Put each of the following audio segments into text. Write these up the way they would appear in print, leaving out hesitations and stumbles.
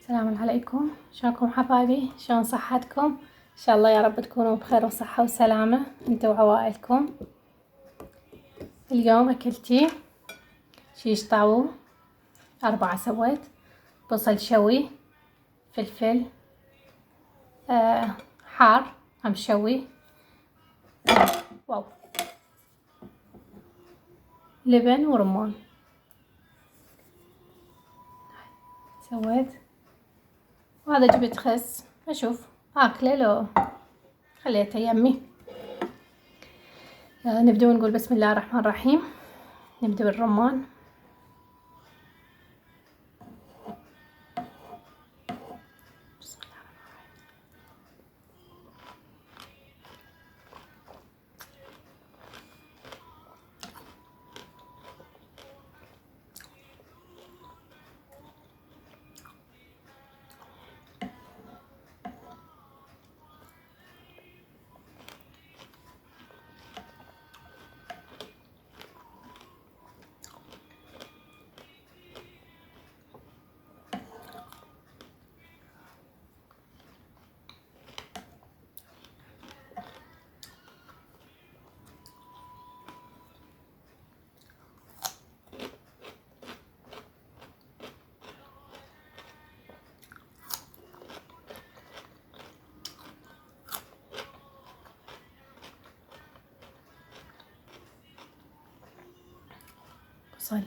السلام عليكم، شلونكم حبايبي؟ شلون صحتكم؟ ان شاء الله يا رب تكونوا بخير وصحة وسلامة انتوا وعوائلكم. اليوم اكلتي شيش طاوو 4 سويت، بصل شوي، فلفل حار هم شوي، واو، لبن ورمان سويت. وهذا جبت خس اشوف اكله لو خليته يمي. نبدأ ونقول بسم الله الرحمن الرحيم. نبدأ بالرمان. بسم الله الرحمن بصل،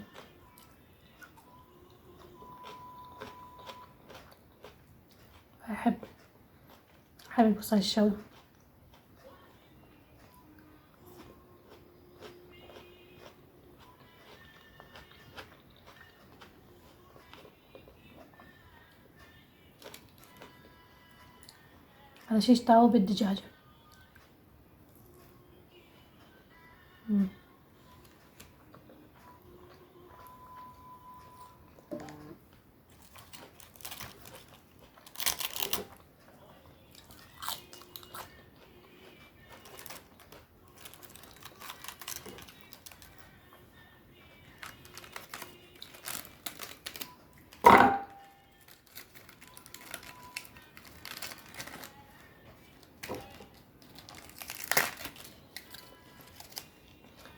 أحب البصل الشوي. هذا شيش طاوو بالدجاج.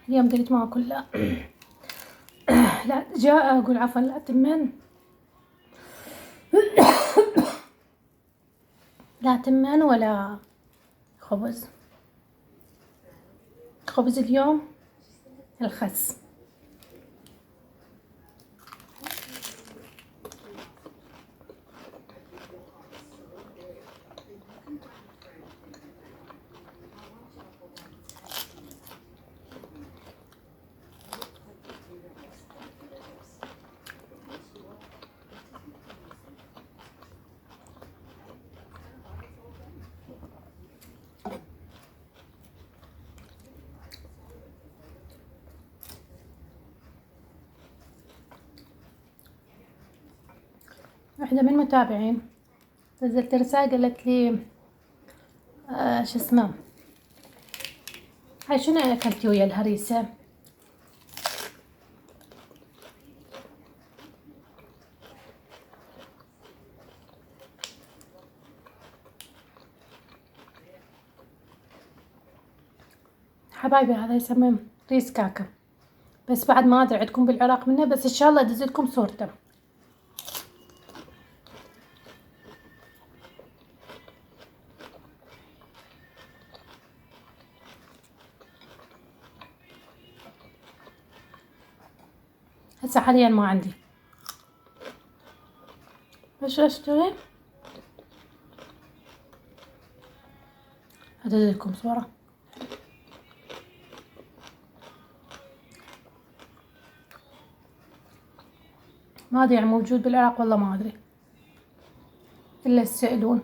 اليوم قلت ما اكل لا لا جاء اقول عفوا لا تمن لا تمن ولا خبز اليوم الخس. واحدة من المتابعين نزلت رسالة قالت لي شو اسمه، هاي شنو اكلتي ويا الهريسة؟ حبايبي هذا يسمى ريس كاكا، بس بعد ما ادري عندكم بالعراق منه، بس ان شاء الله ادز لكم صورته. هسه حاليا ما عندي، بس اشتري ادز لكم صورة. ما ادري يعني موجود بالعراق والله ما ادري، الا تسألون.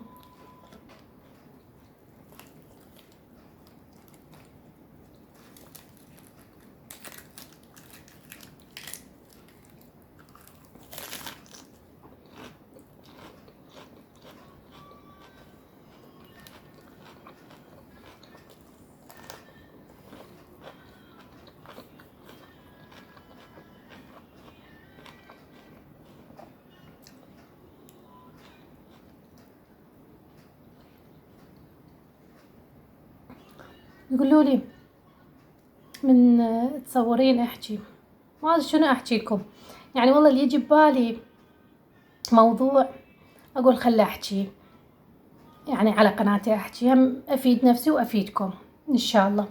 يقولوا لي من تصورين احكي، ما ادري شنو احكي لكم. يعني والله اللي يجي ببالي موضوع اقول خله احكي، يعني على قناتي احكي، هم افيد نفسي وافيدكم ان شاء الله.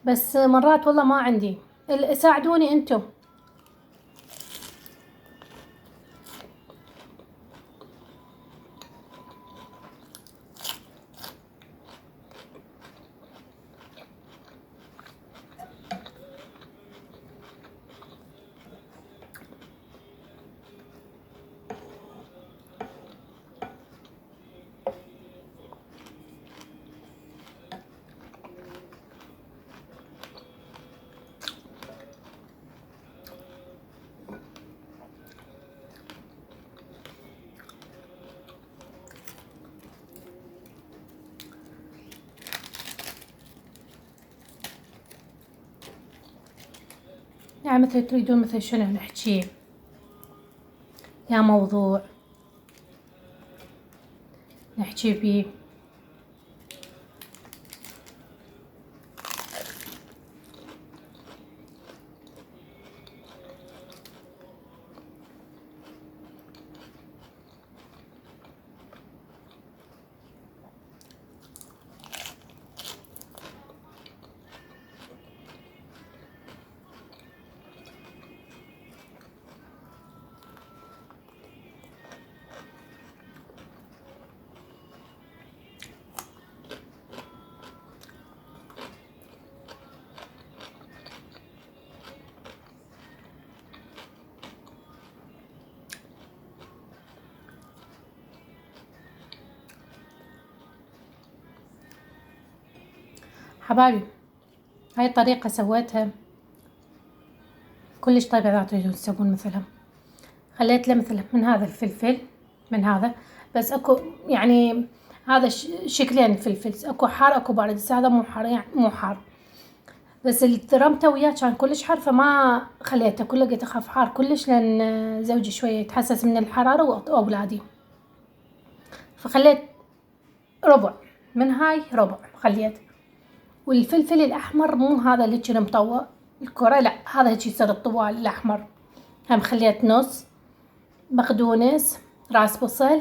بس مرات والله ما عندي، ساعدوني انتم. يعني مثل تريدون مثل شنو نحكي، يا موضوع نحكي بيه. حبايبي، هاي الطريقة سويتها كلش طيبة إذا تريدون تسوون مثلها. خليت له مثل من هذا الفلفل، من هذا بس اكو يعني هذا شكلين فلفل، اكو حار اكو بارد. بس هذا مو حار، يعني مو حار، بس اللي ترمته وياه كان كلش حار فما خليته كله، قلت اخاف حار كلش لان زوجي شوية يتحسس من الحرارة واولادي، فخليت ربع من هاي، ربع خليت. والفلفل الاحمر مو هذا اللي كان مطوى الكرة، لا هذا هيك يصير الطوال الاحمر، هم خليت نص. بقدونس، راس بصل،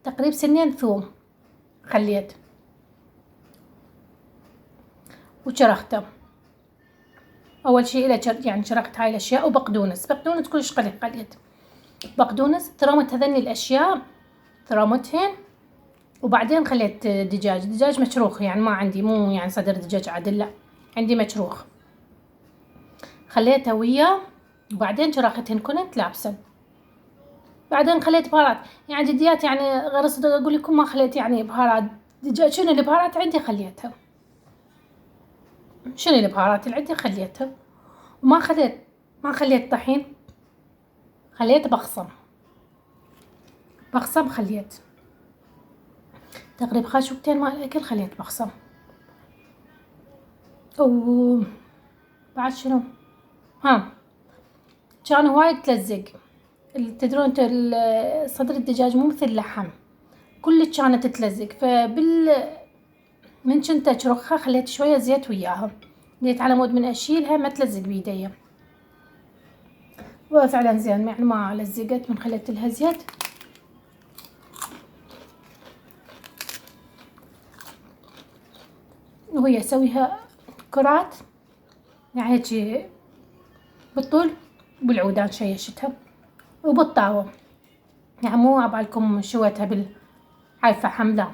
تقريبا سنين ثوم خليت وشرخته. اول شي يعني شرخت هاي الاشياء، وبقدونس، بقدونس كلش قليل خليت. بقدونس ثرمت هذني الاشياء، ثرمتهن. وبعدين خليت دجاج مشروخ، يعني ما عندي مو يعني صدر دجاج عادل، لا عندي مشروخ، خليته وياه. وبعدين شرختهن كنت لابسه. بعدين خليت بهارات، يعني جديات، يعني غير صدق اقول لكم ما خليت يعني بهارات دجاج. شنو البهارات عندي خليتها، شنو البهارات اللي عندي خليتها. وما خليت، ما خليت طحين، خليت بقسم. بقسم خليت تقريبا خشوبتين مال الاكل، خليت بقسم. وبعد شنو، ها كان هواي تلزق. تدرون انتو صدر الدجاج مو مثل اللحم، كل كانت تلزق. من كنت اشرخها خليت شويه زيت وياها، قلت على مود من اشيلها ما تلزق بيدي. وفعلا زين، يعني ما لزقت من خليت لها زيت. وهي اسويها كرات، يعني هيجي بالطول بالعودان شيشتها وبالطاوة، يعني مو عبالكم شويتها هاي فحم، لا.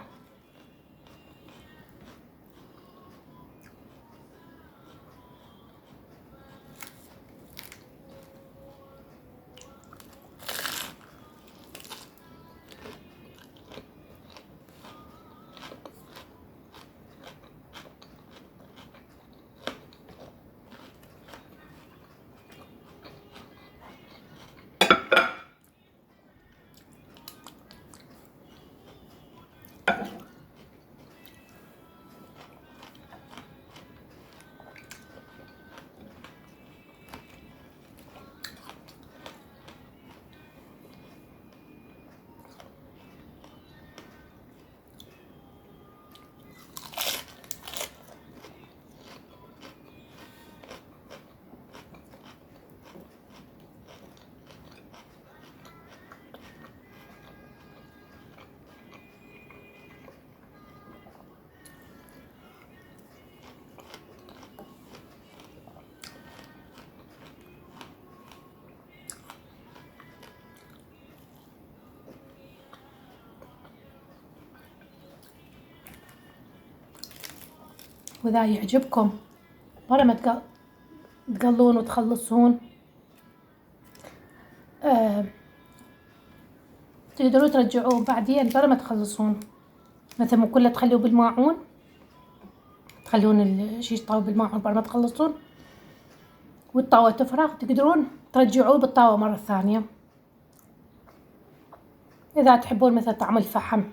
وإذا يعجبكم مرة ما تقلون وتخلصون، تقدرون ترجعوه بعدين برا ما تخلصون. مثلا مو كله تخلوه بالماعون، تخلون الشيش طاوة بالماعون برا ما تخلصون والطاوة تفرغ، تقدرون ترجعوه بالطاوة مرة ثانية. إذا تحبون مثلا طعم الفحم،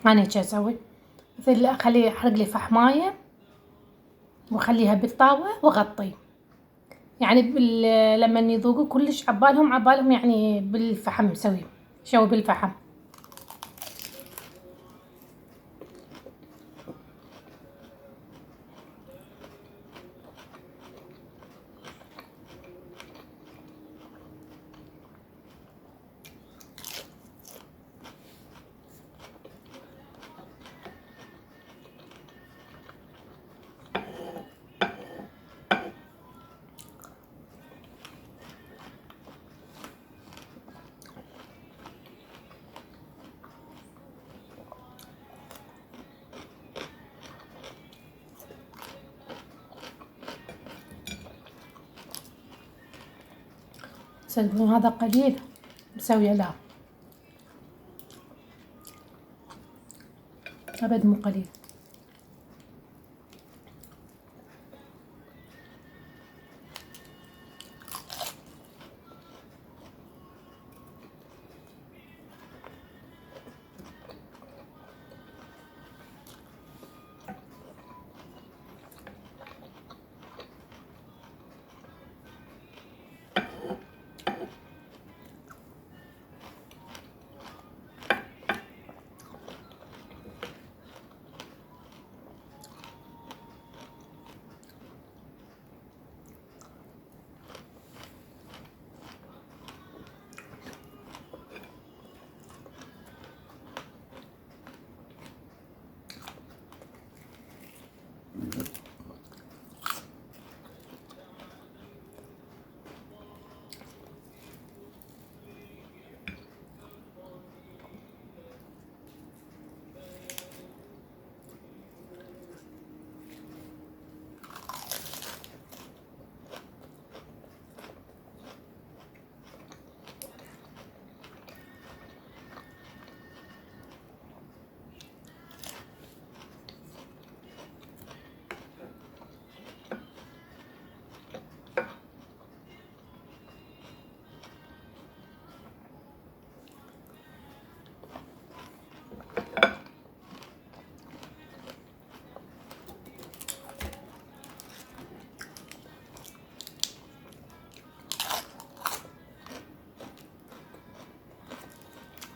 أنا هيك أسوي، مثل أخليه يحرق لي فحماية وأخليها بالطاوة وأغطي، يعني لما يذوقوا كلش عبالهم يعني بالفحم مسوي شوي بالفحم. تصدقون هذا قليل مسوية لا أبد مو قليل.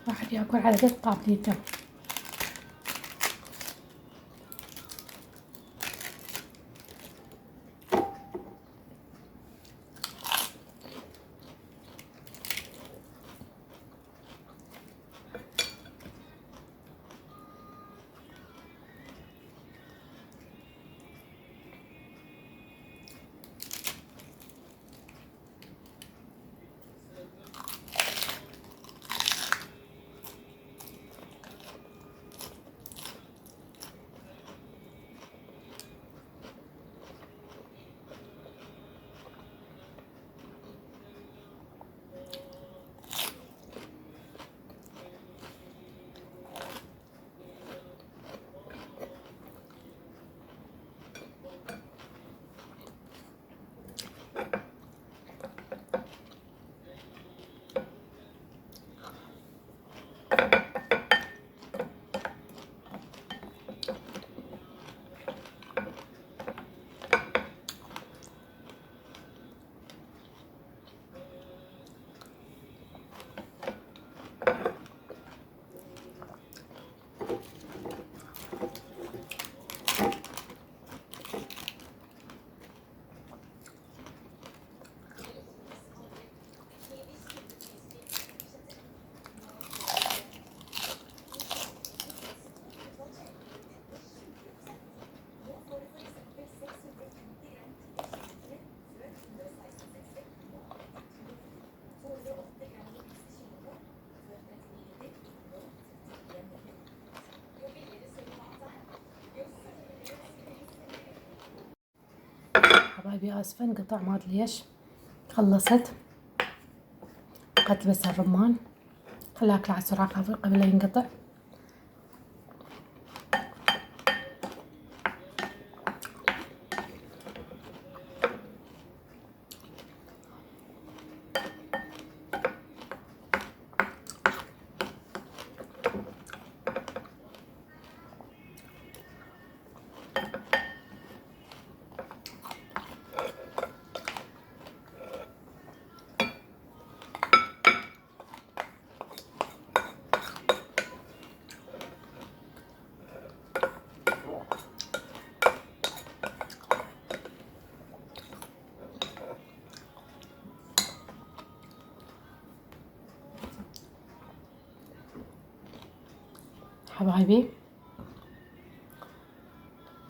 واحد ياكل على قد قابليته. حبايبي اسفه انقطع ما ادري ليش. خلصت اخذت بس الرمان، خليه اكله على السرعه قبل لا ينقطع. حبايبي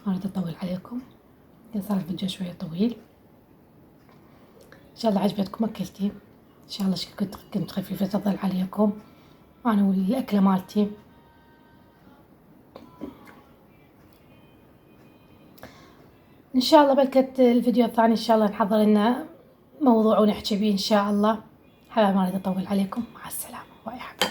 ما اريد اطول عليكم، صار الفيديو شوية طويل. ان شاء الله عجبتكم اكلتي، ان شاء الله كنت خفيفة تظل عليكم انا والاكلة مالتي. ان شاء الله بلكت الفيديو الثاني ان شاء الله نحضر لنا موضوع ونحكي بيه ان شاء الله. حبايبي ما اريد اطول عليكم، مع السلامة، باي حبايبي.